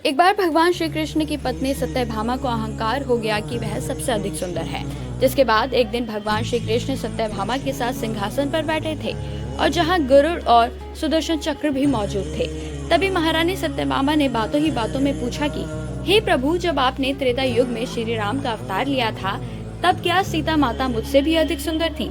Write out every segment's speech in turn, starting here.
एक बार भगवान श्री कृष्ण की पत्नी सत्यभामा को अहंकार हो गया कि वह सबसे अधिक सुंदर है। जिसके बाद एक दिन भगवान श्री कृष्ण सत्यभामा के साथ सिंहासन पर बैठे थे और जहां गरुड़ और सुदर्शन चक्र भी मौजूद थे। तभी महारानी सत्यभामा ने बातों ही बातों में पूछा कि हे प्रभु, जब आपने त्रेता युग में श्री राम का अवतार लिया था तब क्या सीता माता मुझसे भी अधिक सुंदर थी?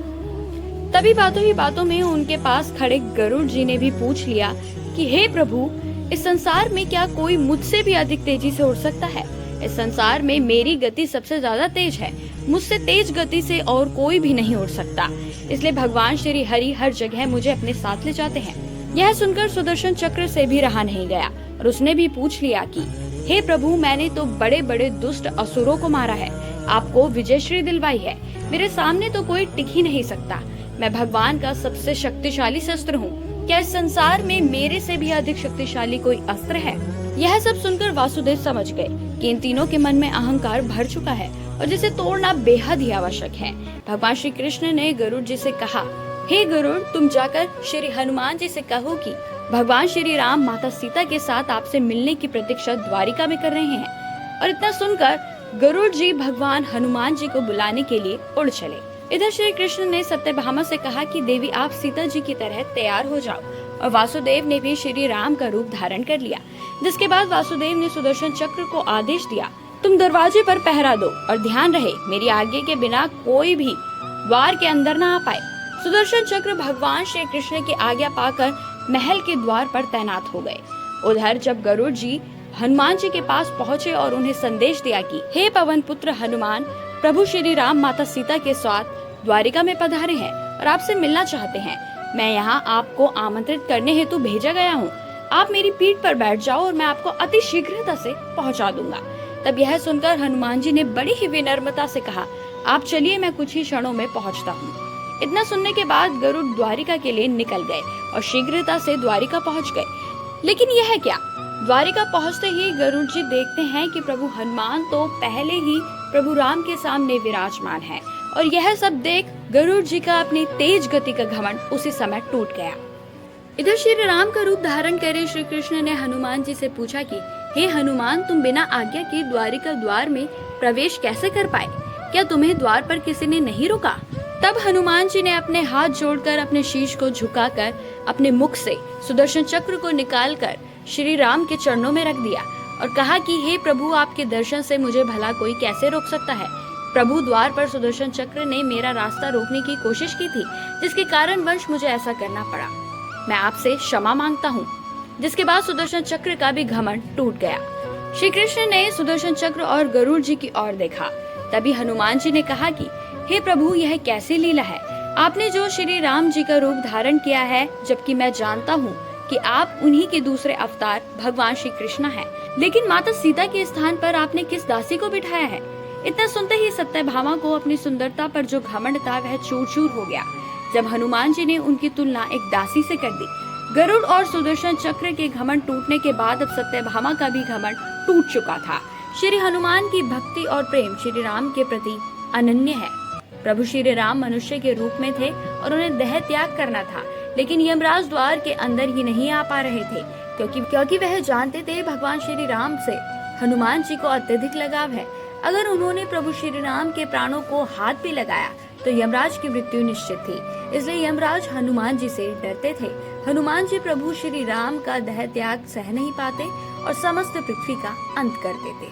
तभी बातों ही बातों में उनके पास खड़े गरुड़ जी ने भी पूछ लिया कि हे प्रभु, इस संसार में क्या कोई मुझसे भी अधिक तेजी से उड़ सकता है? इस संसार में मेरी गति सबसे ज्यादा तेज है, मुझसे तेज गति से और कोई भी नहीं उड़ सकता। इसलिए भगवान श्री हरि हर जगह मुझे अपने साथ ले जाते हैं। यह सुनकर सुदर्शन चक्र से भी रहा नहीं गया और उसने भी पूछ लिया कि हे प्रभु, मैंने तो बड़े बड़े दुष्ट असुरों को मारा है, आपको विजयश्री दिलवाई है, मेरे सामने तो कोई टिक ही नहीं सकता। मैं भगवान का सबसे शक्तिशाली शस्त्र हूँ। क्या इस संसार में मेरे से भी अधिक शक्तिशाली कोई अस्त्र है? यह सब सुनकर वासुदेव समझ गए कि इन तीनों के मन में अहंकार भर चुका है और जिसे तोड़ना बेहद ही आवश्यक है। भगवान श्री कृष्ण ने गरुड़ जी से कहा, हे गरुड़, तुम जाकर श्री हनुमान जी से कहो कि भगवान श्री राम माता सीता के साथ आपसे मिलने की प्रतीक्षा द्वारिका में कर रहे हैं। और इतना सुनकर गरुड़ जी भगवान हनुमान जी को बुलाने के लिए उड़ चले। इधर श्री कृष्ण ने सत्यभामा से कहा कि देवी, आप सीता जी की तरह तैयार हो जाओ। और वासुदेव ने भी श्री राम का रूप धारण कर लिया। जिसके बाद वासुदेव ने सुदर्शन चक्र को आदेश दिया, तुम दरवाजे पर पहरा दो और ध्यान रहे मेरी आज्ञा के बिना कोई भी द्वार के अंदर न आ पाए। सुदर्शन चक्र भगवान श्री कृष्ण की आज्ञा पाकर महल के द्वार पर तैनात हो गए। उधर जब गरुड़ जी हनुमान जी के पास पहुँचे और उन्हें संदेश दिया कि हे पवन पुत्र हनुमान, प्रभु श्री राम माता सीता के साथ द्वारिका में पधारे हैं और आपसे मिलना चाहते हैं। मैं यहाँ आपको आमंत्रित करने हेतु भेजा गया हूँ। आप मेरी पीठ पर बैठ जाओ और मैं आपको अति शीघ्रता से पहुँचा दूंगा। तब यह सुनकर हनुमान जी ने बड़ी ही विनम्रता से कहा, आप चलिए, मैं कुछ ही क्षणों में पहुँचता हूँ। इतना सुनने के बाद गरुड़ द्वारिका के लिए निकल गए और शीघ्रता से द्वारिका पहुँच गए। लेकिन यह क्या, द्वारिका पहुँचते ही गरुड़ जी देखते हैं कि प्रभु हनुमान तो पहले ही प्रभु राम के सामने विराजमान है। और यह सब देख गरुड़ जी का अपनी तेज गति का घमंड उसी समय टूट गया। इधर श्री राम का रूप धारण करे श्री कृष्ण ने हनुमान जी से पूछा कि हे हनुमान, तुम बिना आज्ञा के द्वारिका द्वार में प्रवेश कैसे कर पाए? क्या तुम्हें द्वार पर किसी ने नहीं रोका? तब हनुमान जी ने अपने हाथ जोड़कर अपने शीश को झुकाकर अपने मुख से सुदर्शन चक्र को निकालकर श्री राम के चरणों में रख दिया और कहा कि हे प्रभु, आपके दर्शन से मुझे भला कोई कैसे रोक सकता है? प्रभु, द्वार पर सुदर्शन चक्र ने मेरा रास्ता रोकने की कोशिश की थी, जिसके कारणवश मुझे ऐसा करना पड़ा। मैं आपसे क्षमा मांगता हूँ। जिसके बाद सुदर्शन चक्र का भी घमंड टूट गया। श्री कृष्ण ने सुदर्शन चक्र और गरुड़ जी की ओर देखा। तभी हनुमान जी ने कहा कि हे प्रभु, यह कैसी लीला है? आपने जो श्री राम जी का रूप धारण किया है, जबकि मैं जानता हूँ कि आप उन्हीं के दूसरे अवतार भगवान श्री कृष्ण हैं। लेकिन माता सीता के स्थान पर आपने किस दासी को बिठाया है? इतना सुनते ही सत्यभामा को अपनी सुंदरता पर जो घमंड था वह चूर चूर हो गया। जब हनुमान जी ने उनकी तुलना एक दासी से कर दी। गरुड़ और सुदर्शन चक्र के घमंड टूटने के बाद अब सत्यभामा का भी घमंड टूट चुका था। श्री हनुमान की भक्ति और प्रेम श्री राम के प्रति अनन्य है। प्रभु श्री राम मनुष्य के रूप में थे और उन्हें देह त्याग करना था, लेकिन यमराज द्वार के अंदर ही नहीं आ पा रहे थे क्योंकि वह जानते थे भगवान श्री राम से हनुमान जी को अत्यधिक लगाव है। अगर उन्होंने प्रभु श्री राम के प्राणों को हाथ भी लगाया तो यमराज की मृत्यु निश्चित थी। इसलिए यमराज हनुमान जी से डरते थे। हनुमान जी प्रभु श्री राम का देह त्याग सह नहीं पाते और समस्त पृथ्वी का अंत कर देते।